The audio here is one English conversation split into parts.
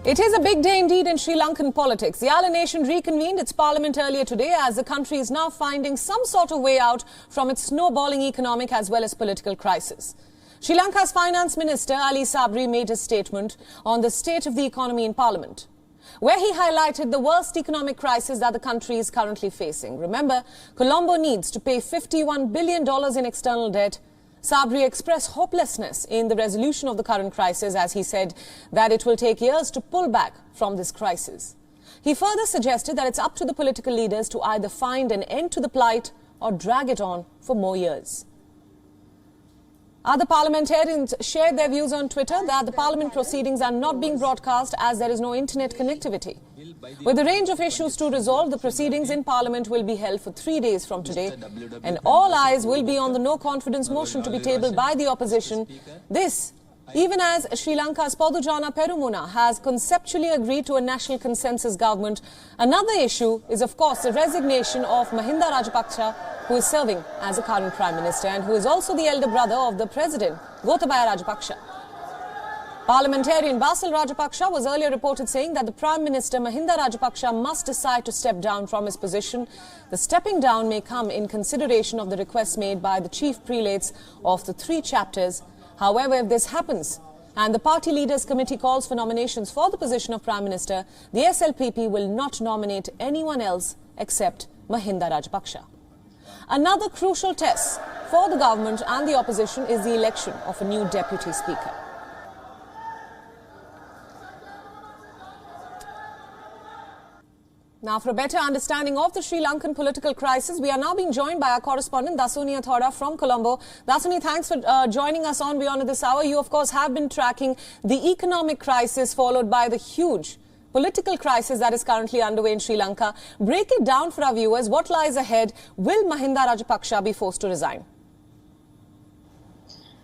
It is a big day indeed in Sri Lankan politics. The island nation reconvened its parliament earlier today as the country is now finding some sort of way out from its snowballing economic as well as political crisis. Sri Lanka's Finance Minister Ali Sabri made a statement on the state of the economy in parliament, where he highlighted the worst economic crisis that the country is currently facing. Remember, Colombo needs to pay $51 billion in external debt. Sabri expressed hopelessness in the resolution of the current crisis as he said that it will take years to pull back from this crisis. He further suggested that it's up to the political leaders to either find an end to the plight or drag it on for more years. Other parliamentarians shared their views on Twitter that the parliament proceedings are not being broadcast as there is no internet connectivity. With a range of issues to resolve, the proceedings in parliament will be held for 3 days from today, and all eyes will be on the no-confidence motion to be tabled by the opposition. This, even as Sri Lanka's Padujana Perumuna has conceptually agreed to a national consensus government. Another issue is, of course, the resignation of Mahinda Rajapaksa, who is serving as the current Prime Minister and who is also the elder brother of the President, Gotabaya Rajapaksa. Parliamentarian Basil Rajapaksa was earlier reported saying that the Prime Minister Mahinda Rajapaksa must decide to step down from his position. The stepping down may come in consideration of the requests made by the chief prelates of the 3 chapters. However, if this happens and the party leaders committee calls for nominations for the position of Prime Minister, the SLPP will not nominate anyone else except Mahinda Rajapaksa. Another crucial test for the government and the opposition is the election of a new deputy speaker. Now, for a better understanding of the Sri Lankan political crisis, we are now being joined by our correspondent Dasuni Athoda from Colombo. Dasuni, thanks for joining us on Beyond this hour. You, of course, have been tracking the economic crisis followed by the huge political crisis that is currently underway in Sri Lanka. Break it down for our viewers. What lies ahead? Will Mahinda Rajapaksa be forced to resign?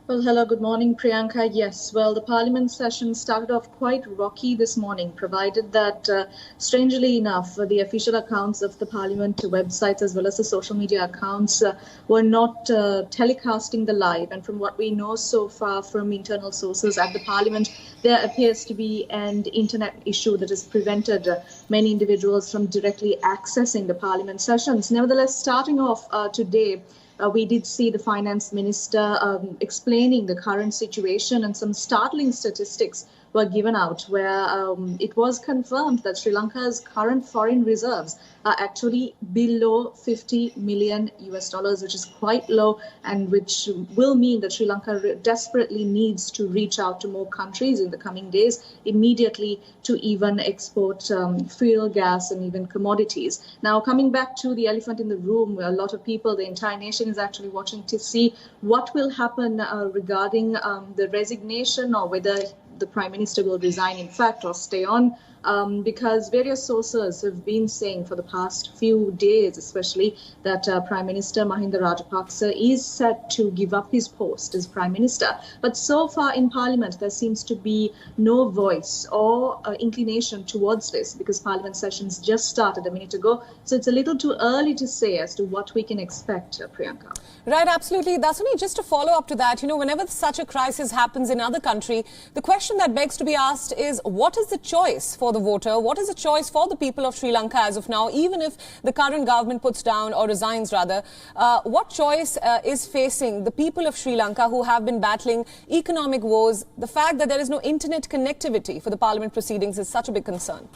Well, hello, good morning, Priyanka. Yes, well, the parliament session started off quite rocky this morning, provided that, strangely enough, the official accounts of the parliament websites as well as the social media accounts were not telecasting the live. And from what we know so far from internal sources at the parliament, there appears to be an internet issue that has prevented many individuals from directly accessing the parliament sessions. Nevertheless, starting off today, we did see the finance minister explaining the current situation, and some startling statistics were given out where it was confirmed that Sri Lanka's current foreign reserves are actually below $50 million US, which is quite low, and which will mean that Sri Lanka desperately needs to reach out to more countries in the coming days immediately to even export fuel, gas, and even commodities. Now, coming back to the elephant in the room, a lot of people, the entire nation is actually watching to see what will happen regarding the resignation, or whether the Prime Minister will resign, in fact, or stay on, because various sources have been saying for the past few days, especially, that Prime Minister Mahinda Rajapaksa is set to give up his post as Prime Minister. But so far in Parliament, there seems to be no voice or inclination towards this, because Parliament sessions just started a minute ago. So it's a little too early to say as to what we can expect, Priyanka. Right, absolutely. Dasuni, just to follow up to that, whenever such a crisis happens in other country, the question that begs to be asked is, what is the choice for the voter? What is the choice for the people of Sri Lanka as of now, even if the current government puts down or resigns rather? What choice is facing the people of Sri Lanka who have been battling economic woes? The fact that there is no internet connectivity for the parliament proceedings is such a big concern.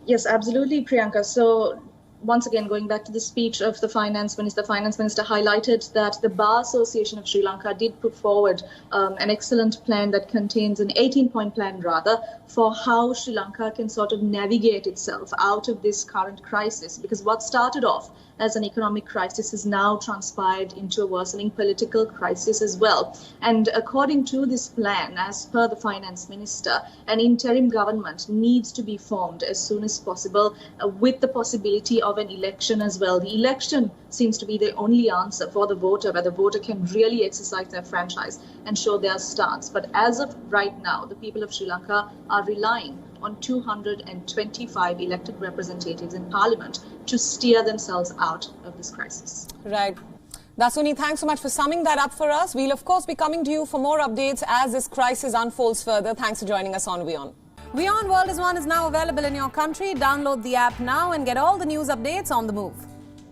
Yes, absolutely, Priyanka. So, once again, going back to the speech of the finance minister highlighted that the Bar Association of Sri Lanka did put forward an excellent plan that contains an 18-point plan, rather, for how Sri Lanka can sort of navigate itself out of this current crisis. Because what started off as an economic crisis has now transpired into a worsening political crisis as well. And according to this plan, as per the finance minister, an interim government needs to be formed as soon as possible, with the possibility of an election as well. The election seems to be the only answer for the voter, where the voter can really exercise their franchise and show their stance. But as of right now, the people of Sri Lanka are relying on 225 elected representatives in Parliament to steer themselves out of this crisis. Right. Dasuni, thanks so much for summing that up for us. We'll of course be coming to you for more updates as this crisis unfolds further. Thanks for joining us on WION. WION World is One is now available in your country. Download the app now and get all the news updates on the move.